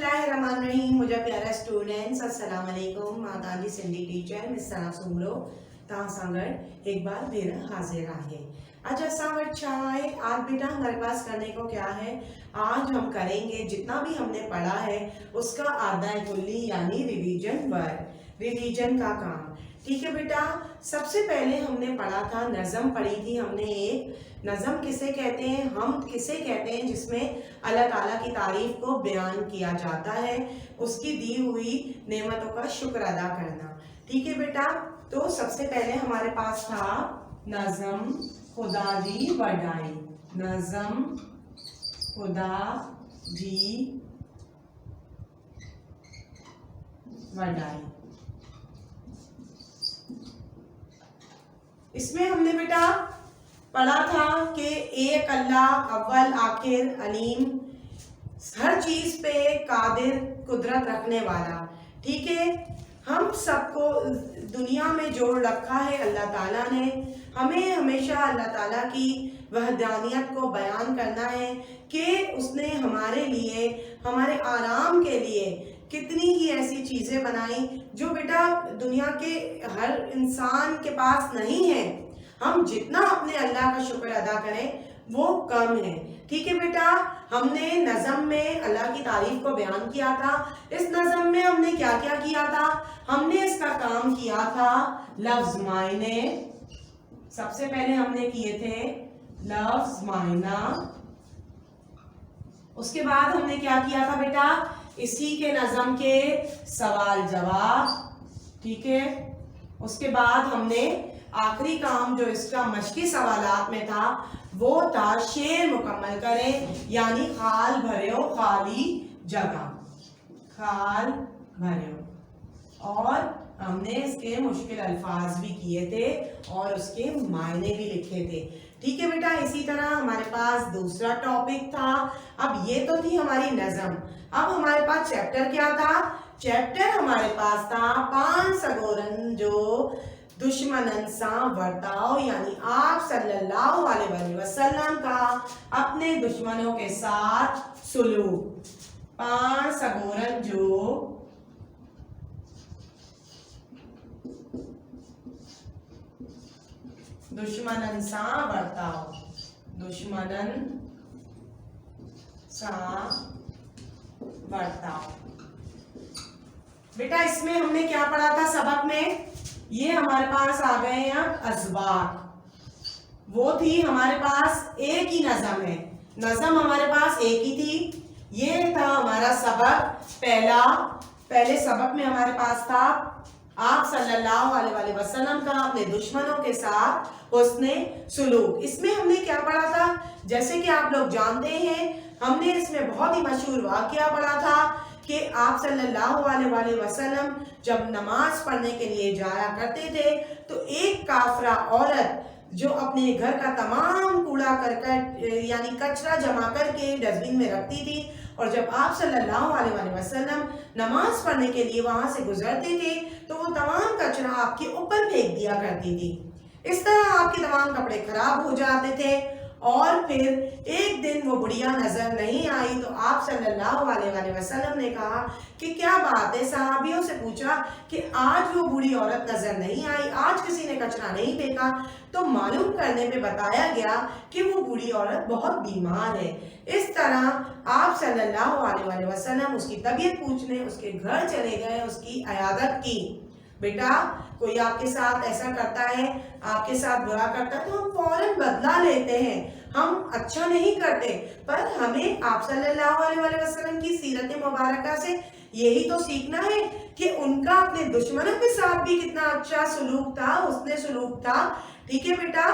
बिस्मिल्लाहिर्रहमानिर्रहीम। मुझे प्यारा स्टूडेंट्स अस्सलाम वालेकुम। मां गांधी सिंधी टीचर मिस सना सुमरो तव्हां सां गॾु एक बार फिर हाजिर आहे। आज असां वटि छा आहे, आज बेटा हमारे पास करने को क्या है, आज हम करेंगे जितना भी हमने पढ़ा है उसका आधा कुल्ली यानी रिवीजन वर्क, रिवीजन का काम। ठीक है बेटा, सबसे पहले हमने पढ़ा था, नज़म पढ़ी थी हमने। एक नज़म किसे कहते हैं, हम किसे कहते हैं जिसमें अल्लाह ताला की तारीफ को बयान किया जाता है, उसकी दी हुई नेमतों का शुक्र अदा करना। ठीक है बेटा, तो सबसे पहले हमारे पास था नज़म खुदा जी वडाई, नज़म खुदा जी वडाई। इसमें हमने बेटा पढ़ा था कि एक अल्लाह अव्वल आखिर अलीम, हर चीज पे कादिर कुदरत रखने वाला। ठीक है, हम सबको दुनिया में जोड़ रखा है अल्लाह ताला ने। हमें हमेशा अल्लाह ताला की वहदानियत को बयान करना है कि उसने हमारे लिए, हमारे आराम के लिए कितनी ही ऐसी चीज़ें बनाई जो बेटा दुनिया के हर इंसान के पास नहीं है। हम जितना अपने अल्लाह का शुक्र अदा करें वो कम है। ठीक है बेटा, हमने नज़म में अल्लाह की तारीफ को बयान किया था। इस नज़म में हमने क्या क्या किया था, हमने इसका काम किया था लफ्ज मायने। सबसे पहले हमने किए थे लफ्ज मायना। उसके बाद हमने क्या किया था बेटा, इसी के नज़म के सवाल जवाब। ठीक है, उसके बाद हमने आखिरी काम जो इसका मशकी सवालात में था वो था शेर मुकम्मल करें, यानी खाल भरे खाली जगह, खाल भरे। और हमने इसके मुश्किल अल्फाज भी किए थे और उसके मायने भी लिखे थे। ठीक है बेटा, इसी तरह हमारे पास दूसरा टॉपिक था। अब ये तो थी हमारी नज़म। अब हमारे पास चैप्टर क्या था, चैप्टर हमारे पास था 5 सगोरन जो दुश्मनन सा वर्ताओ, यानी आप सल्लल्लाहु अलैहि वसल्लम का अपने दुश्मनों के साथ सुलूक। 5 सगोरन जो दुश्मनन सा वर्ताओ, दुश्मनन सा वर्ताओ। बेटा इसमें हमने क्या पढ़ा था सबक में, ये हमारे पास आ गए हैं अब अज़बात। वो थी हमारे पास एक ही नज़म है, नज़म हमारे पास एक ही थी। ये था हमारा सबक पहला। पहले सबक में हमारे पास था आप सल्लल्लाहु अलैहि वसल्लम का अपने दुश्मनों के साथ हुस्ने सुलूक। इसमें हमने क्या पढ़ा था, जैसे कि आप लोग जानते हैं, हमने इसमें बहुत ही मशहूर वाक़या पढ़ा था कि आप सल्लल्लाहु अलैहि वसल्लम जब नमाज पढ़ने के लिए जाया करते थे तो एक काफरा औरत जो अपने घर का तमाम कूड़ा करकट यानी कचरा जमा करके डस्टबिन में रखती थी, और जब आप सल्लल्लाहु अलैहि वसल्लम नमाज पढ़ने के लिए वहां से गुजरते थे तो वो तमाम कचरा आपके ऊपर फेंक दिया करती थी। इस तरह आपके तमाम कपड़े खराब हो जाते थे। और फिर एक दिन वो बुढ़िया नजर नहीं आई तो आप सल्लल्लाहु अलैहि वसल्लम ने कहा कि क्या बात है, सहाबियों से पूछा कि आज वो बूढ़ी औरत नजर नहीं आई, आज किसी ने कचरा नहीं फेंका। तो मालूम करने पे बताया गया कि वो बूढ़ी औरत बहुत बीमार है। इस तरह आप सल्लल्लाहु अलैहि वसल्लम उसकी तबीयत पूछने उसके घर चले गए, उसकी इयादत की। बेटा कोई आपके साथ ऐसा करता है, आपके साथ बुरा करता है तो हम फौरन बदला लेते हैं, हम अच्छा नहीं करते। पर हमें आप सल्लल्लाहु अलैहि वसल्लम की सीरत मुबारका से यही तो सीखना है कि उनका अपने दुश्मनों के साथ भी कितना अच्छा सुलूक था, हुस्ने सुलूक था। ठीक है बेटा,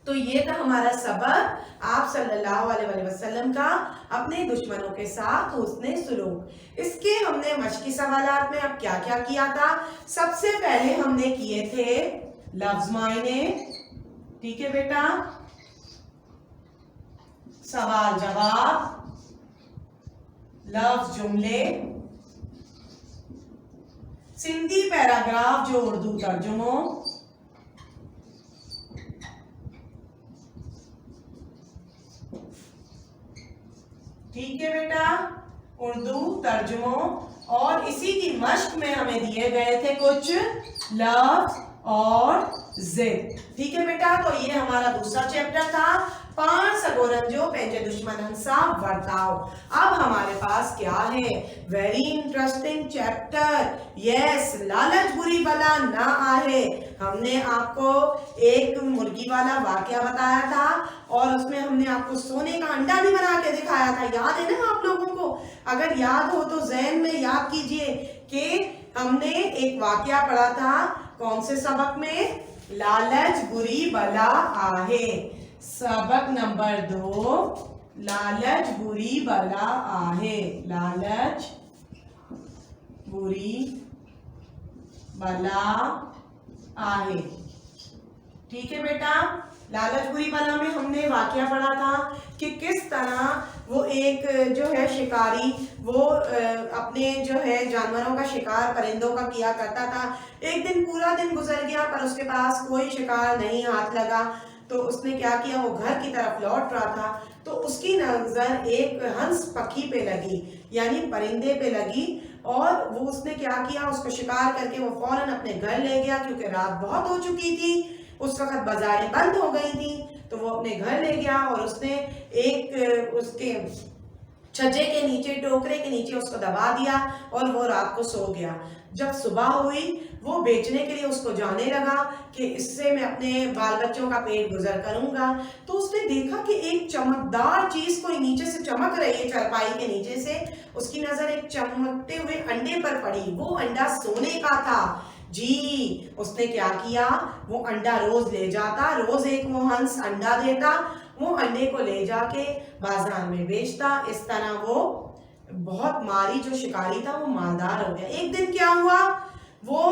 तो ये था हमारा सबक, आप सल्लल्लाहु अलैहि वसल्लम का अपने दुश्मनों के साथ हुस्ने सुलूक। इसके हमने मशकी सवालात में अब क्या क्या किया था, सबसे पहले हमने किए थे लफ्ज मायने। ठीक है बेटा, सवाल जवाब, लफ्ज जुमले, सिंधी पैराग्राफ जो उर्दू तर्जुमो, ठीक है बेटा, उर्दू तर्जुमों, और इसी की मश्क में हमें दिए गए थे कुछ लफ्ज और जिद। ठीक है बेटा, तो ये हमारा दूसरा चैप्टर था, पांच सगोरंजो पेंजे दुश्मनन सा वर्ताओ। अब हमारे पास क्या है, वेरी इंटरेस्टिंग चैप्टर, यस, लालच बुरी बला ना आहे। हमने आपको एक मुर्गी वाला वाकया बताया था और उसमें हमने आपको सोने का अंडा भी बना के दिखाया था, याद है ना आप लोगों को? अगर याद हो तो ज़हन में याद कीजिए कि हमने एक वाकया पढ़ा था, कौन से सबक में? लालच बुरी बला आहे। सबक नंबर 2, लालच बुरी बला आहे। लालच बुरी बला आहे। ठीक है बेटा, लालच बुरी बला में हमने वाकया पढ़ा था कि किस तरह वो एक जो है शिकारी, वो अपने जो है जानवरों का शिकार परिंदों का किया करता था। एक दिन पूरा दिन गुजर गया पर उसके पास कोई शिकार नहीं हाथ लगा, तो उसने क्या किया, वो घर की तरफ लौट रहा था तो उसकी नजर एक हंस पक्षी पे लगी, यानी परिंदे पे लगी, और वो उसने क्या किया, उसको शिकार करके वो फौरन अपने घर ले गया, क्योंकि रात बहुत हो चुकी थी, उस वक्त बाजारें बंद हो गई थी, तो वो अपने घर ले गया और उसने एक उसके छज्जे के नीचे, टोकरे के नीचे उसको दबा दिया और वो रात को सो गया। जब सुबह हुई, वो बेचने के लिए उसको जाने लगा कि इससे मैं अपने बाल बच्चों का पेट गुजर करूंगा, तो उसने देखा कि एक चमकदार चीज कोई नीचे से चमक रही है, चारपाई के नीचे से उसकी नजर एक चमकते हुए अंडे पर पड़ी। वो अंडा सोने का था जी। उसने क्या किया, वो अंडा रोज ले जाता, रोज एक वो हंस अंडा देता, वो अंडे को ले जाके बाजार में बेचता। इस तरह वो बहुत मारी जो शिकारी था वो मालदार हो गया। एक दिन क्या हुआ, वो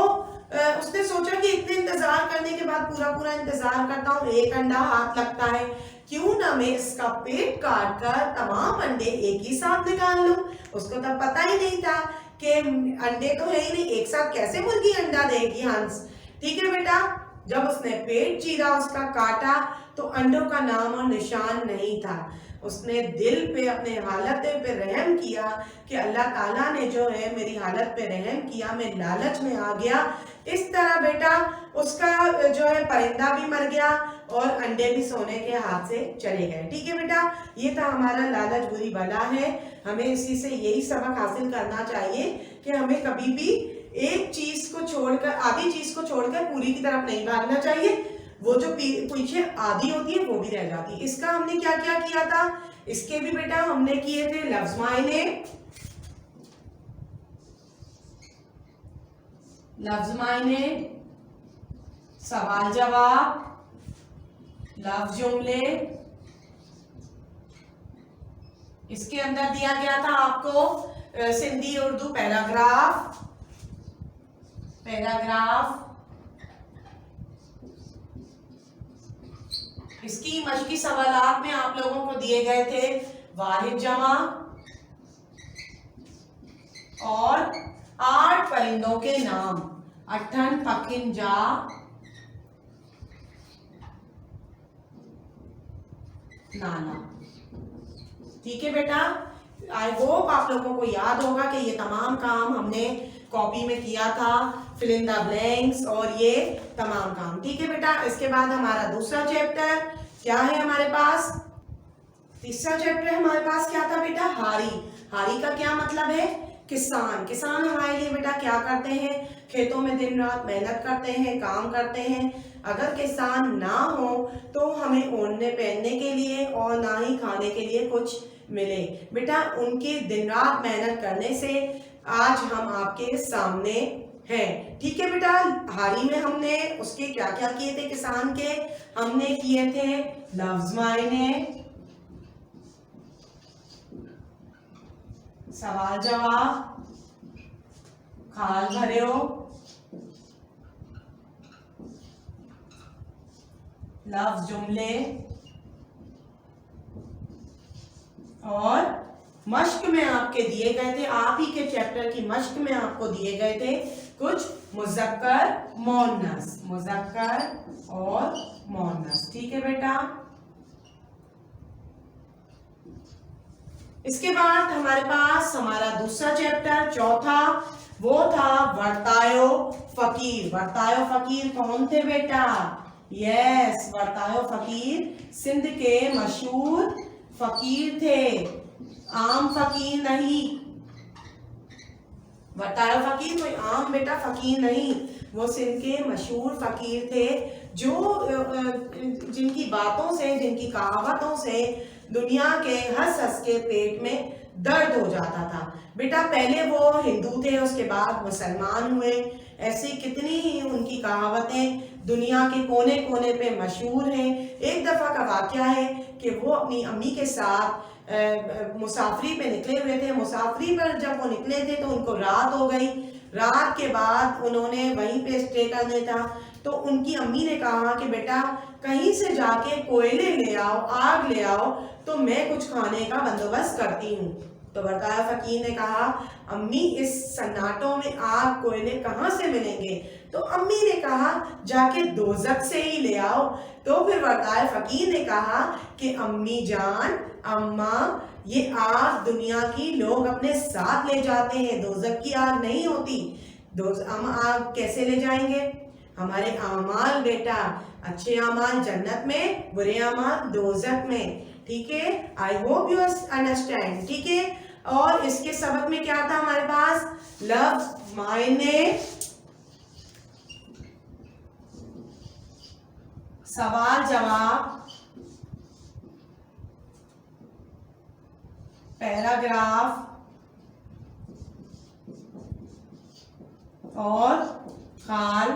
उसने सोचा कि इतने इंतजार करने के बाद पूरा पूरा इंतजार करता हूँ, एक अंडा हाथ लगता है, क्यों ना मैं इसका पेट काट कर तमाम अंडे एक ही साथ निकाल लूं। उसको तब पता ही नहीं था कि अंडे तो है ही नहीं, एक साथ कैसे मुर्गी अंडा देगी, हंस। ठीक है बेटा, जब उसने पेट चीरा, उसका काटा, तो अंडों का नाम और निशान नहीं था। उसने दिल पे, अपने हालत पे रहम किया कि अल्लाह ताला ने जो है मेरी हालत पे रहम किया, मैं लालच में आ गया। इस तरह बेटा उसका जो है परिंदा भी मर गया और अंडे भी सोने के हाथ से चले गए। ठीक है बेटा, ये था हमारा लालच बुरी बला है। हमें इसी से यही सबक हासिल करना चाहिए कि हमें कभी भी एक चीज को छोड़कर, आधी चीज को छोड़कर पूरी की तरफ नहीं भागना चाहिए। वो जो पीछे आधी होती है वो भी रह जाती है। इसका हमने क्या क्या किया था, इसके भी बेटा हमने किए थे लफ्ज मायने, लफ्ज मायने, सवाल जवाब, लफ्ज जुमले। इसके अंदर दिया गया था आपको सिंधी उर्दू पैराग्राफ, पैराग्राफ। इसकी मश्की सवालात में आप लोगों को दिए गए थे वाहिद जमा और 8 परिंदों के नाम, अठन, पखिन, जा, नाना। ठीक है बेटा, आई होप आप लोगों को याद होगा कि ये तमाम काम हमने कॉपी में किया था, फिल इन द ब्लैंक्स और ये तमाम काम। ठीक है बेटा, इसके बाद हमारा दूसरा चैप्टर क्या है हमारे पास, तीसरा चैप्टर हमारे पास क्या था बेटा, हारी। हारी का क्या मतलब है, किसान। किसान हमारे लिए बेटा क्या करते हैं, खेतों में दिन रात मेहनत करते हैं, काम करते हैं। अगर किसान ना हो तो हमें ओढ़ने पहनने के लिए और ना ही खाने के लिए कुछ मिले। बेटा उनकी दिन रात मेहनत करने से आज हम आपके सामने हैं। ठीक है बेटा, हारी में हमने उसके क्या क्या किए थे, किसान के हमने किए थे लफ्ज मायने, सवाल जवाब, खाल भरियो, लफ्ज जुमले, और मश्क में आपके दिए गए थे, आप ही के चैप्टर की मश्क में आपको दिए गए थे कुछ मुज़क्कर मोनस, मुज़क्कर और मोनस। ठीक है बेटा, इसके बाद हमारे पास हमारा दूसरा चैप्टर चौथा, वो था वर्तायो फकीर। वर्तायो फकीर कौन थे बेटा? यस, वर्तायो फकीर सिंध के मशहूर फकीर थे, आम फकीर नहीं। वर्तायो फकीर कोई आम बेटा फकीर नहीं, वो सिंध के मशहूर फकीर थे, जो जिनकी बातों से, जिनकी कहावतों से दुनिया के हंस हंस के पेट में दर्द हो जाता था। बेटा पहले वो हिंदू थे, उसके बाद मुसलमान हुए। ऐसी कितनी ही उनकी कहावतें दुनिया के कोने कोने पे मशहूर हैं। एक दफा का वाकया है कि वो अपनी अम्मी के साथ मुसाफरी पे निकले हुए थे। मुसाफरी पर जब वो निकले थे तो उनको रात हो गई। रात के बाद उन्होंने वहीं पे स्टे करने था, तो उनकी अम्मी ने कहा कि बेटा कहीं से जाके कोयले ले आओ, आग ले आओ, तो मैं कुछ खाने का बंदोबस्त करती हूँ। तो वर्तायो फकीर ने कहा, अम्मी इस सन्नाटों में आग कोयले कहाँ से मिलेंगे? तो अम्मी ने कहा जाके दोजख से ही ले आओ। तो फिर वर्तायो फकीर ने कहा कि अम्मी जान, अम्मा, ये आग दुनिया की लोग अपने साथ ले जाते हैं, दोजख की आग नहीं होती। हम आग कैसे ले जाएंगे? हमारे आमाल बेटा, अच्छे आमाल जन्नत में, बुरे आमाल दोजख में। ठीक है, आई होप यू अंडरस्टैंड। ठीक है, और इसके सबक में क्या था हमारे पास? लफ्ज, मायने, सवाल जवाब, पैराग्राफ और खाल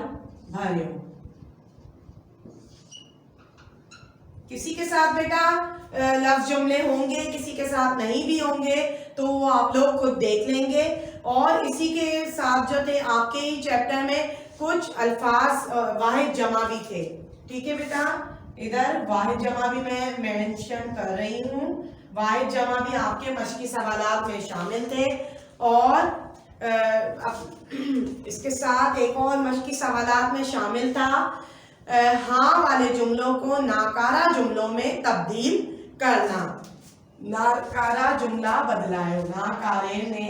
भरियो। किसी के साथ बेटा लफ्ज जुमले होंगे, किसी के साथ नहीं भी होंगे, तो वो आप लोग खुद देख लेंगे। और इसी के साथ जो थे आपके ही चैप्टर में कुछ अल्फाज वाहिद जमा भी थे। ठीक है बेटा, इधर वाहिद जमा भी मैं मेंशन कर रही हूँ। वाहिद जमा भी आपके मशकी सवालात में शामिल थे। और इसके साथ एक और मशकी सवालात में शामिल था हाँ वाले जुमलों को नाकारा जुमलों में तब्दील करना। नाकारा जुमला बदलायो, नाकारे में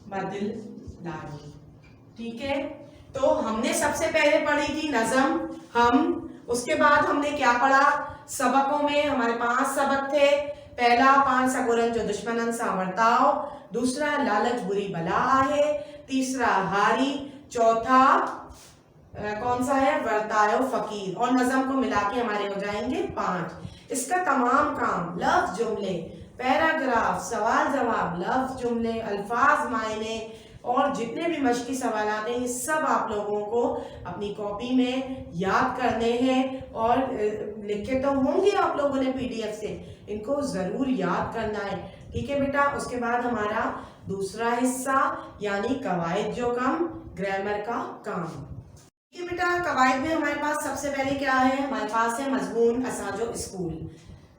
बदलायो। ठीक है, तो हमने सबसे पहले पढ़ी थी नज़म। उसके बाद हमने क्या पढ़ा? सबकों में हमारे 5 सबक थे। पहला पांच सगोरन जो दुश्मनन सा वर्ताओ, दूसरा लालच बुरी बला है, तीसरा हारी, चौथा कौन सा है? वर्तायो फकीर। और नज़म को मिला के हमारे हो जाएंगे 5। इसका तमाम काम लफ्ज जुमले, पैराग्राफ, सवाल जवाब, लफ्ज जुमले, अल्फाज, मायने और जितने भी मशकी सवालात हैं, ये सब आप लोगों को अपनी कॉपी में याद करने हैं। और लिखे तो होंगे आप लोगों ने पीडीएफ से, इनको ज़रूर याद करना है। ठीक है बेटा, उसके बाद हमारा दूसरा हिस्सा यानी कवायद जो कम, ग्रामर का काम। ठीक है बेटा, कवायद में हमारे पास सबसे पहले क्या है? हमारे पास है मजमून असाजो स्कूल।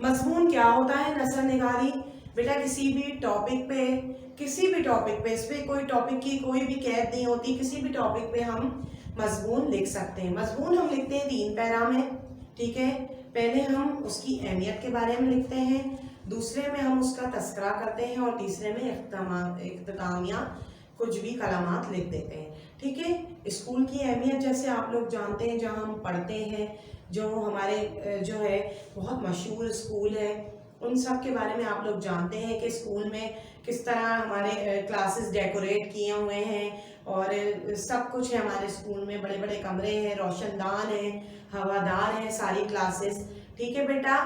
मजमून क्या होता है? नसर निगारी। बेटा किसी भी टॉपिक पे इस पे कोई टॉपिक की कोई भी कैद नहीं होती, किसी भी टॉपिक पे हम मजमून लिख सकते हैं। मजमून हम लिखते हैं 3 पैरा में। ठीक है, पहले हम उसकी अहमियत के बारे में लिखते हैं, दूसरे में हम उसका तस्करा करते हैं और तीसरे में इख्तिताम या कुछ भी कलामात लिख देते हैं। ठीक है, स्कूल की अहमियत जैसे आप लोग जानते हैं, जहाँ हम पढ़ते हैं, जो हमारे जो है बहुत मशहूर स्कूल है, उन सब के बारे में आप लोग जानते हैं कि स्कूल में किस तरह हमारे क्लासेस डेकोरेट किए हुए हैं और सब कुछ है हमारे स्कूल में। बड़े बड़े कमरे हैं, रोशनदान हैं, हवादार हैं सारी क्लासेस। ठीक है बेटा,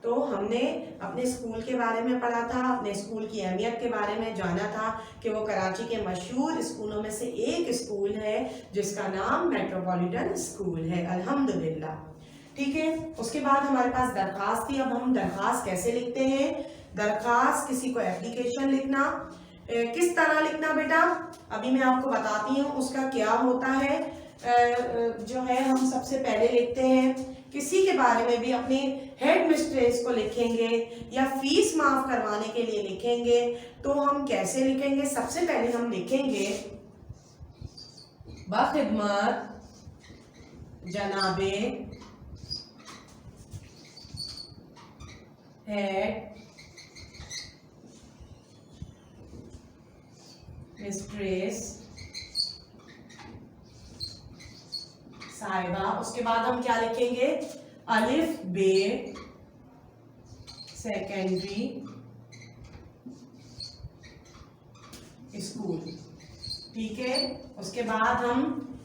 तो हमने अपने स्कूल के बारे में पढ़ा था, अपने स्कूल की अहमियत के बारे में जाना था कि वो कराची के मशहूर स्कूलों में से एक स्कूल है जिसका नाम मेट्रोपॉलिटन स्कूल है, अल्हम्दुलिल्लाह। ठीक है, उसके बाद हमारे पास दरख्वास्त थी। अब हम दरख्वास्त कैसे लिखते हैं? दरख्वास्त, किसी को एप्लीकेशन लिखना, किस तरह लिखना बेटा अभी मैं आपको बताती हूँ उसका क्या होता है। जो है हम सबसे पहले लिखते हैं किसी के बारे में भी, अपने हेड मिस्ट्रेस को लिखेंगे या फीस माफ करवाने के लिए लिखेंगे, तो हम कैसे लिखेंगे? सबसे पहले हम लिखेंगे बखिदमत जनाबे हेड मिस्ट्रेस साहिबा। उसके बाद हम क्या लिखेंगे, अलिफ बे सेकेंडरी स्कूल। ठीक है, उसके बाद हम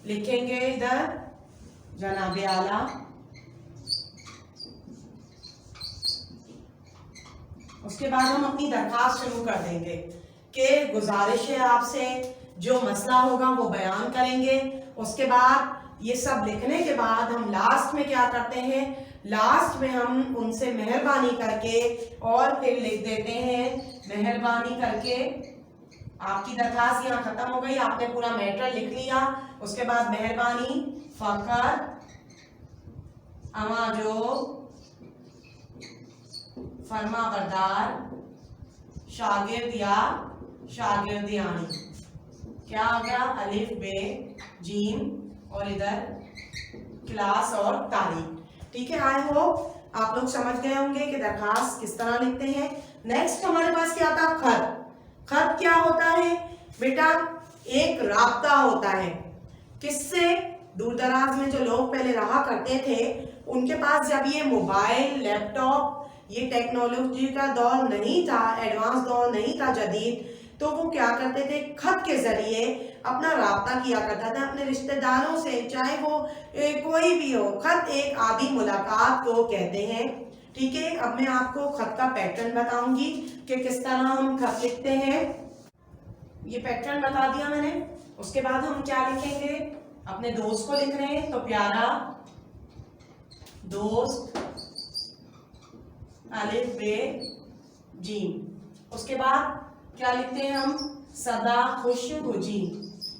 लिखेंगे इधर जनाबे आला। उसके बाद हम अपनी दरखास्त शुरू कर देंगे कि गुजारिश है आपसे, जो मसला होगा वो बयान करेंगे। उसके बाद ये सब लिखने के बाद हम लास्ट में क्या करते हैं, लास्ट में हम उनसे मेहरबानी करके और फिर लिख देते हैं, मेहरबानी करके आपकी दरखास्त यहाँ खत्म हो गई, आपने पूरा मैटर लिख लिया। उसके बाद मेहरबानी फकर अमाजो फरमा बरदार शागिर्द या शागिर्दियानी। क्या आ गया, अलिफ बे जीम और इधर क्लास और तारीख। ठीक है, आई होप आप लोग समझ गए होंगे कि दरखास्त किस तरह लिखते हैं। नेक्स्ट हमारे पास क्या था, खत। खत क्या होता है बेटा, एक राब्ता होता है। किससे, दूर दराज में जो लोग पहले रहा करते थे उनके पास जब ये मोबाइल लैपटॉप ये टेक्नोलॉजी का दौर नहीं था, एडवांस दौर नहीं था जदीद, तो वो क्या करते थे, खत के जरिए अपना राब्ता किया करता था अपने रिश्तेदारों से, चाहे वो कोई भी हो। खत एक आधी मुलाकात को कहते हैं। ठीक है, अब मैं आपको खत का पैटर्न बताऊंगी कि किस तरह हम खत लिखते हैं। ये पैटर्न बता दिया मैंने। उसके बाद हम क्या लिखेंगे, अपने दोस्त को लिख रहे हैं तो प्यारा दोस्त अलिफ बे जीम। उसके बाद क्या लिखते हैं हम, सदा खुश गुजी,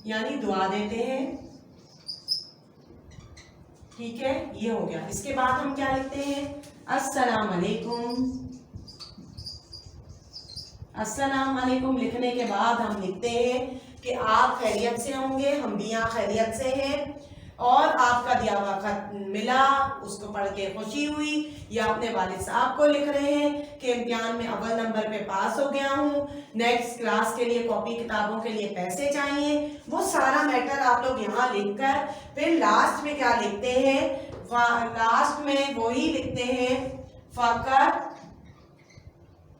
यानी दुआ देते हैं। ठीक है, ये हो गया। इसके बाद हम क्या लिखते हैं, अस्सलाम वालेकुम। अस्सलाम वालेकुम लिखने के बाद हम लिखते हैं कि आप खैरियत से होंगे, हम भी यहाँ खैरियत से हैं, और आपका दिया हुआ खत मिला, उसको पढ़ के खुशी हुई, या अपने वालिद साहब को लिख रहे हैं कि इम्तिहान में अव्वल नंबर पे पास हो गया हूँ, नेक्स्ट क्लास के लिए कॉपी किताबों के लिए पैसे चाहिए। वो सारा मैटर आप लोग यहाँ लिखकर फिर लास्ट में क्या लिखते हैं, लास्ट में वही लिखते हैं, फकर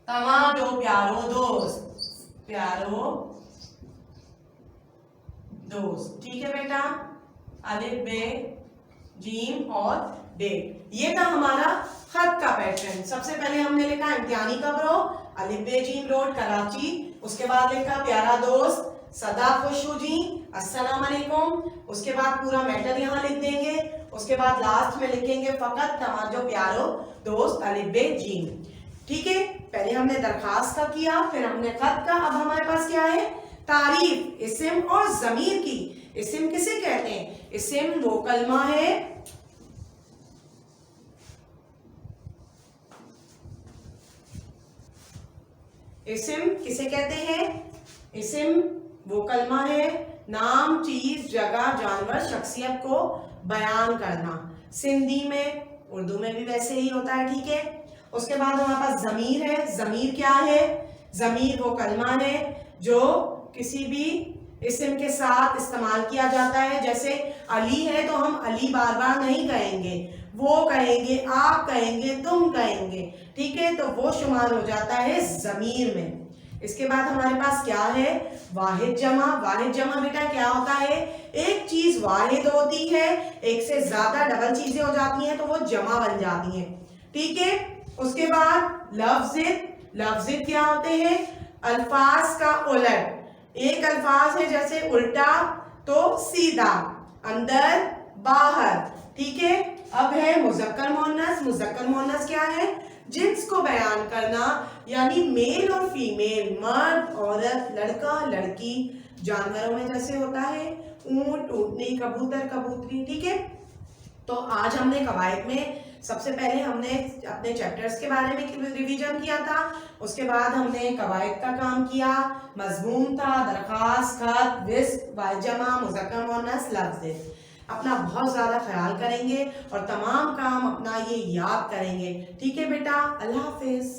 तमाम प्यारो दोस्त, प्यारो दोस्त। ठीक है बेटा, अलिफ बे जीम और बे, ये था हमारा खत का पैटर्न। सबसे पहले हमने लिखा इम्तिहानी कब्रो, अलिफ बे जीम रोड कराची। उसके बाद लिखा प्यारा दोस्त सदा खुश हो जी, अस्सलाम वालेकुम। उसके बाद पूरा मैटर यहाँ लिख देंगे। उसके बाद लास्ट में लिखेंगे फकत तमाजो प्यारो दोस्त अलिफ बे जीम। ठीक है, पहले हमने दरखास्त का किया, फिर हमने खत का। अब हमारे पास क्या है, तारीफ, इस्म और जमीर की। इस्म किसे कहते हैं, इस्म वो कलमा है इस्म किसे कहते हैं, इस्म वो कलमा है, नाम, चीज, जगह, जानवर, शख्सियत को बयान करना। सिंधी में, उर्दू में भी वैसे ही होता है। ठीक है, उसके बाद हमारे पास जमीर है। जमीर क्या है, जमीर वो कलमा है जो किसी भी इस्म के साथ इस्तेमाल किया जाता है। जैसे अली है तो हम अली बार बार नहीं कहेंगे, वो कहेंगे, आप कहेंगे, तुम कहेंगे। ठीक है, तो वो शुमार हो जाता है जमीर में। इसके बाद हमारे पास क्या है, वाहिद जमा। वाहिद जमा बेटा क्या होता है, एक चीज वाहिद होती है, एक से ज्यादा डबल चीजें हो जाती हैं तो वो जमा बन जाती हैं। ठीक है, उसके बाद लफ्ज़। लफ्ज़ क्या होते हैं, अल्फाज का उलट। एक अल्फाज है जैसे उल्टा तो सीधा, अंदर बाहर। ठीक है, अब है मुज़क्कर मुअन्नस। मुज़क्कर मुअन्नस क्या है, जिन्स को बयान करना, यानी मेल और फीमेल, मर्द औरत, लड़का लड़की। जानवरों में जैसे होता है ऊंट ऊंटनी, कबूतर कबूतरी। ठीक है, तो आज हमने कवायद में सबसे पहले हमने अपने चैप्टर्स के बारे में रिवीजन किया था। उसके बाद हमने कवायद का काम किया, मजमून था, दरखास्त, खत, विस्क, वाहिद जमा, मुज़क्कर मुअन्नस, लफ्ज़। अपना बहुत ज़्यादा ख्याल करेंगे और तमाम काम अपना ये याद करेंगे। ठीक है बेटा, अल्लाह हाफिज़।